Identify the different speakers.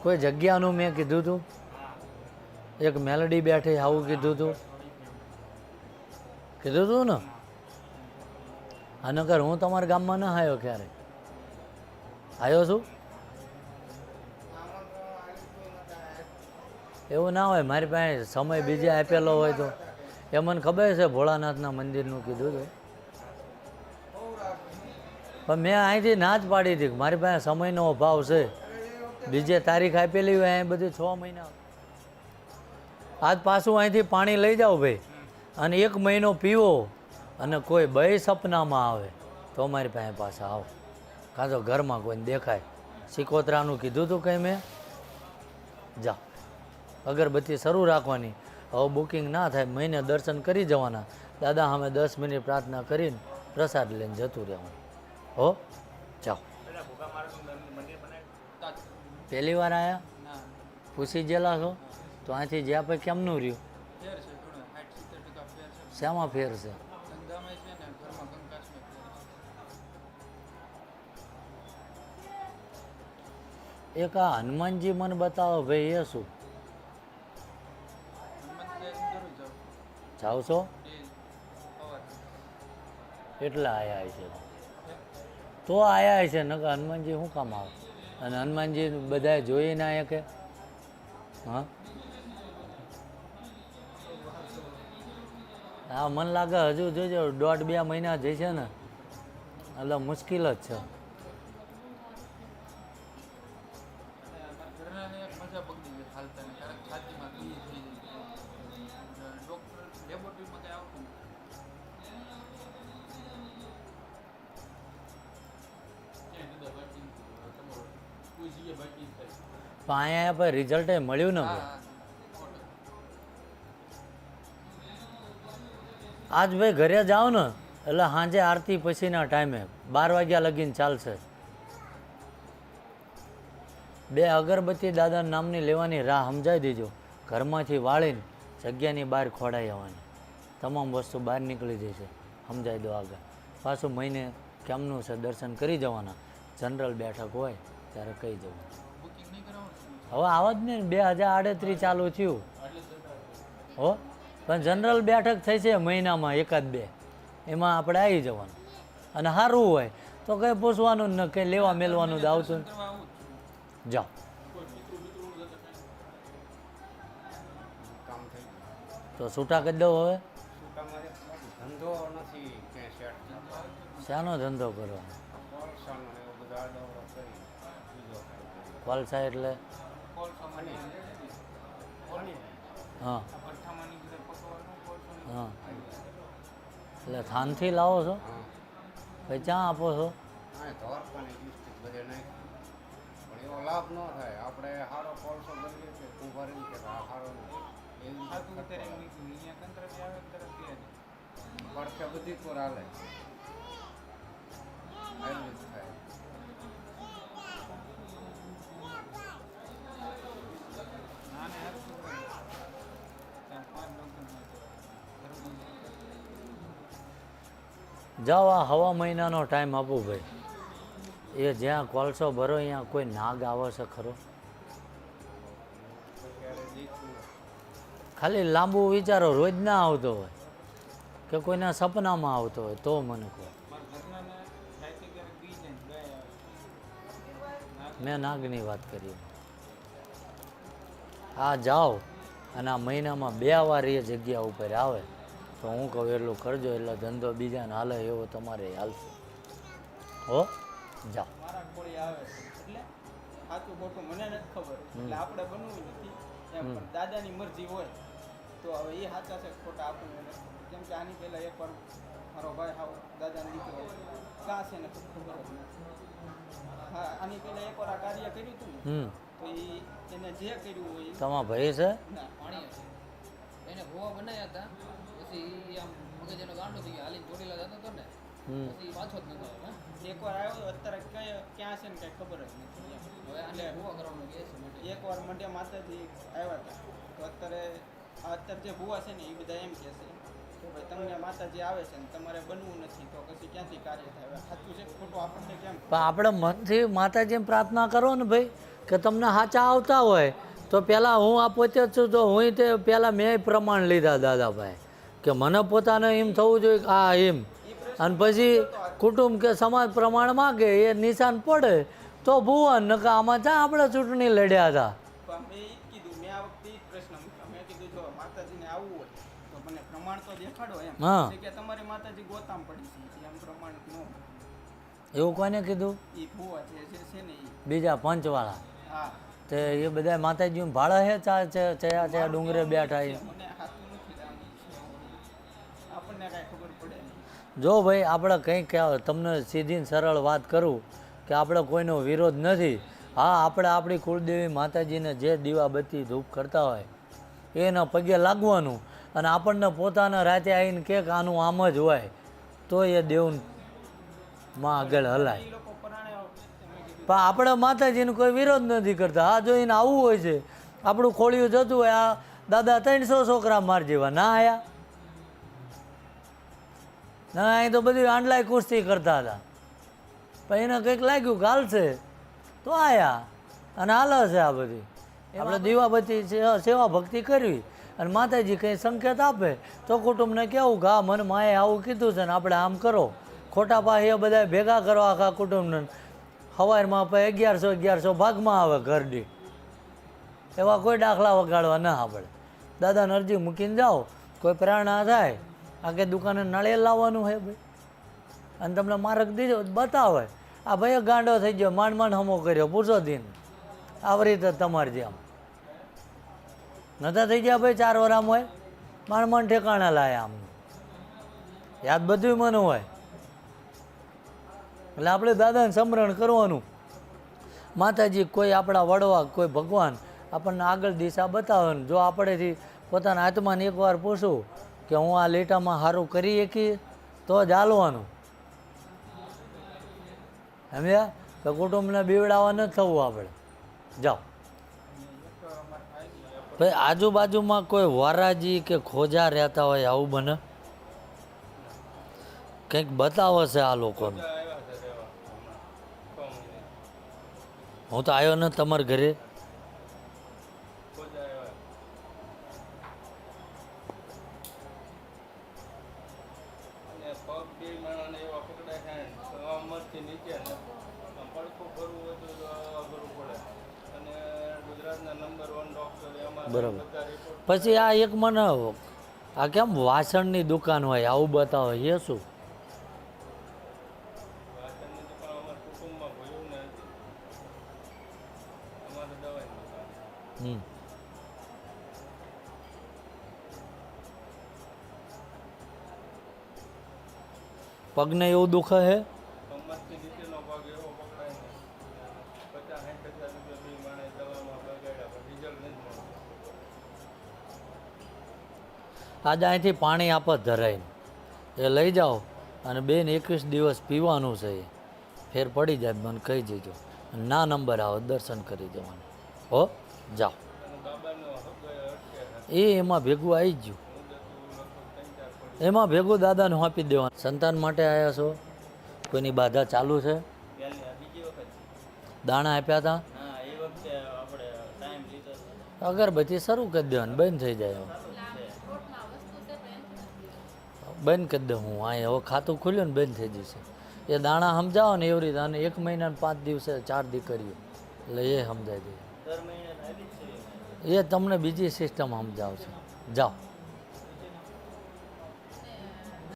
Speaker 1: કોઈ જગ્યાનું મેં કીધું હતું, એક મેલડી બેઠી આવું કીધું હતું ને. આ નકર હું તમારા ગામમાં ન આવ્યો ક્યારે? આવ્યો છું? એવું ના હોય, મારી પાસે સમય બીજે આપેલો હોય તો. એ મને ખબર છે ભોળાનાથના મંદિરનું કીધું હતું, પણ મેં અહીંથી ના જ પાડી હતી. મારી પાસે સમયનો અભાવ છે, બીજે તારીખ આપેલી હોય અહીં બધી 6 મહિના. આજ પાછું અહીંથી પાણી લઈ જાઓ ભાઈ, અને 1 મહિનો પીવો, અને કોઈ બે સપનામાં આવે તો મારી પાસે પાછા આવો, કાં તો ઘરમાં કોઈને દેખાય. સિકોતરાનું કીધું હતું કંઈ મેં? જા, અગરબત્તી શરૂ રાખવાની. હવે બુકિંગ ના થાય, મહિને દર્શન કરી જવાના. દાદા સામે 10 મિનિટ પ્રાર્થના કરીને પ્રસાદ લઈને જતું રહેવાનું. હો, જાઓ. પહેલી વાર આવ્યા? પૂછી ગયેલા છો? તો અહીંથી જ્યાં પછી કેમનું રહ્યું? શામાં ફેર છે? એક આ હનુમાનજી મને બતાવો ભાઈ, એ શું? જાવ છો? એટલા આયા છે તો આયા છે, નકર હનુમાનજી શું કામ આવે? અને હનુમાનજી બધાએ જોઈ ના આયા કે? હા, હા, મને લાગે હજુ જોજો 1.5-2 મહિના જશે ને એટલે મુશ્કેલ જ છે. પણ અહીંયા પર રિઝલ્ટ મળ્યું ને ભાઈ. આજ ભાઈ ઘરે જાઓ ને એટલે સાંજે આરતી પછીના ટાઈમે 12 વાગ્યા લગીને ચાલશે. 2 અગરબત્તી દાદા નામની લેવાની રાહ સમજાવી દેજો. ઘરમાંથી વાળીને જગ્યાની બહાર ખોડાઈ આવવાની, તમામ વસ્તુ બહાર નીકળી જશે. સમજાવી દો આગળ. પાછું મહિને કેમનું છે દર્શન કરી જવાના. જનરલ બેઠક હોય ત્યારે કહી જવાનું. હવે આવા જ ને 2038 ચાલુ થયું હો, પણ જનરલ બેઠક થઈ છે મહિનામાં 1-2, એમાં આપણે આવી જવાનું. અને સારું હોય તો કંઈ પૂછવાનું ને કંઈ લેવા મેળવાનું જ આવતું. જાઓ. તો છૂટા કરી દો હવે. શાનો ધંધો કરવાનો? કોલસા એટલે? હા, હા, એટલે થાનથી લાવો છો? ભાઈ ક્યાં આપો છો?
Speaker 2: લાભ ન થાય આપણે સારો કોલસો બદલીએ છીએ કુંભારી કે સારો પડખે બધી કોર હાલે થાય.
Speaker 1: જાઓ, આ હવા મહિનાનો ટાઈમ આપો ભાઈ. એ જ્યાં કોલસો ભરો અહીંયા કોઈ નાગ આવે છે ખરો? ખાલી લાંબુ વિચારો, રોજ ના આવતો હોય કે કોઈના સપનામાં આવતો હોય તો મને કહો. મેં નાગની વાત કરી. હા, જાઓ અને આ મહિનામાં 2 વાર એ જગ્યા ઉપર આવે તો હું કહું એટલું કરજો, એટલે ધંધો બીજાને હાલે એવો તમારે હાલશે. હો, જાઓ.
Speaker 3: સાચું ખોટું મને નથી ખબર, એટલે આપણે બનવું નથી. દાદાની મરજી હોય તો હવે એ સાચા છે ખોટા આપણને નથી. કેમ કે આની પહેલા એકવાર મારો ભાઈ હાવ દાદાને દીકરો ક્યાં છે ને ખબર જ નથી. હા, આની પહેલા એકવાર આ કાર્ય કર્યું હતું ને તો એને જે કર્યું હોય
Speaker 1: તમારા ભાઈ છે
Speaker 3: ના પાણી છે એને ભોવા બનાવ્યા હતા. પછી આમ મગજ એનો ગાંડો થઈ ગયો, હાલીને ચોટીલા જતો હતો ને પછી પાછો જ નતો. એકવાર આવ્યો, અત્યારે ક્યાં છે ને કઈ ખબર જ નથી. હવે આને ભૂવા કરવાનું કે છે. એકવાર મંડે માતાજી આવ્યા હતા તો અત્યારે જે ભૂવા છે ને એ બધા એમ કહે છે કે કે ભાઈ તમને માતાજી આવે છે ને તમારે બનવું નથી તો પછી ક્યાંથી કાર્ય થાય? હવે સાચું છે કે ખોટું આપણને કેમ?
Speaker 1: પણ આપણે મનથી માતાજીને પ્રાર્થના કરો ને ભાઈ કે તમને સાચા આવતા હોય તો પહેલાં હું આ પોતે જ છું તો હું તે પહેલાં મેં પ્રમાણ લીધા દાદાભાઈ કે મને પોતાને એમ થવું જોઈએ કે આ એમ, અને પછી કુટુંબ કે સમાજ પ્રમાણ માગે એ નિશાન પડે તો ભુવન નકા આમાં ત્યાં આપણે ચૂંટણી લડ્યા હતા.
Speaker 3: પણ મેં ઈ જ કીધું, મેં આ વખતે ઈ જ પ્રશ્ન મૂક્યો. મેં કીધું જો માતાજીને આવવું હોય તો મને પ્રમાણ તો દેખાડો એમ.
Speaker 1: હા.
Speaker 3: એટલે કે તમારી માતાજી ગોતામ પડી છે એમ પ્રમાણ નો.
Speaker 1: એવું કોને કીધું?
Speaker 3: ઈ ભુવા છે ને ઈ.
Speaker 1: બીજા પંચવાળા
Speaker 3: હા.
Speaker 1: તે એ બધા માતાજીનું ભાડા હે ચયા ડુંગરે બેઠા એ.
Speaker 3: મને હાથું નથી લાગતું. આપણને કાંઈ ખબર પડે નહીં.
Speaker 1: જો ભાઈ આપણે કંઈક તમને સીધી ને સરળ વાત કરું કે આપણે કોઈનો વિરોધ નથી. હા, આપણે આપણી કુળદેવી માતાજીને જે દીવાબત્તી ધૂપ કરતા હોય એના પગે લાગવાનું, અને આપણને પોતાના રાતે આવીને કે આનું આમ જ હોય તો એ દેવમાં આગળ હલાય.
Speaker 3: ઈ લોકો પરાણે તમે કીધું
Speaker 1: પણ આપણે માતાજીનો કોઈ વિરોધ નથી કરતા. આ જોઈને આવવું હોય છે, આપણું ખોળિયું જતું હોય, આ દાદા 300 છોકરા માર જેવા ના આયા ના, અહીં તો બધી આંડલાય કુસ્તી કરતા હતા, પણ એને કંઈક લાગ્યું કે હાલશે તો આયા અને હાલે છે. આ બધી આપણે દીવાબત્તી સેવા ભક્તિ કરવી અને માતાજી કંઈ સંકેત આપે તો કુટુંબને કહેવું કે હા મને માએ આવું કીધું છે ને આપણે આમ કરો. ખોટા પાસે એ બધા ભેગા કરો આખા કુટુંબને, સવારમાં 1100 ભાગમાં આવે ઘર દીઠ, એવા કોઈ દાખલા વગાડવા ના આપણે. દાદાને અરજી મૂકીને જાઓ, કોઈ પ્રેરણા થાય આગે દુકાને નાળિયેર લાવવાનું હોય ભાઈ, અને તમને માર્ગ દીધો બતાવે આ ભાઈ ગાંડો થઈ ગયો, માંડ હમો કર્યો, પૂછો દિન આવી રીતે તમારે જેમ નતા થઈ ગયા ભાઈ 4 વરામ હોય, માંડ ઠેકાણા લાયા આમ, યાદ બધું મને હોય. એટલે આપણે દાદાને સ્મરણ કરવાનું. માતાજી કોઈ આપણા વડવા કોઈ ભગવાન આપણને આગળ દિશા બતાવે ને જો આપણેથી પોતાના આત્માને એકવાર પૂછું કે હું આ લીટામાં સારું કરી શકીએ તો જ હાલવાનું. સમજ્યા? તો કુટુંબને બીવડાવવા ન થવું આપણે. જાઓ ભાઈ, આજુબાજુમાં કોઈ વરાજી કે ખોજા રહેતા હોય આવું બને? કંઈક બતાવો છે આ લોકોને. હું તો આવ્યો ને તમારા ઘરે. બરાબર. પછી આ એક મને આ કેમ વાસણની દુકાન હોય આવું બતાવો, એ શું? પગને એવું દુખે હે? આજે અહીંથી પાણી આપત ધરાઈને એ લઈ જાઓ અને 21 દિવસ પીવાનું છે. એ ફેર પડી જાય મને કહી દેજો, ના નંબર આવો દર્શન કરી જવાનું. હો જાઓ. એમાં ભેગું આવી જ ગયું, એમાં ભેગું દાદાને આપી દેવાનું. સંતાન માટે આવ્યા છો? કોઈની બાધા ચાલુ છે? દાણા આપ્યા હતા? અગરબત્તી શરૂ કરી દેવાની, બંધ થઈ જાય. બંધ કરી દઉં હું અહીં, હવે ખાતું ખુલ્યું ને બંધ થઈ જશે. એ દાણા સમજાવો ને એવી રીતે, અને 1 મહિના 5 દિવસે 4 દીકરીઓ, એટલે એ સમજાય દે. એ તમને બીજી સિસ્ટમ સમજાવશે. જાઓ.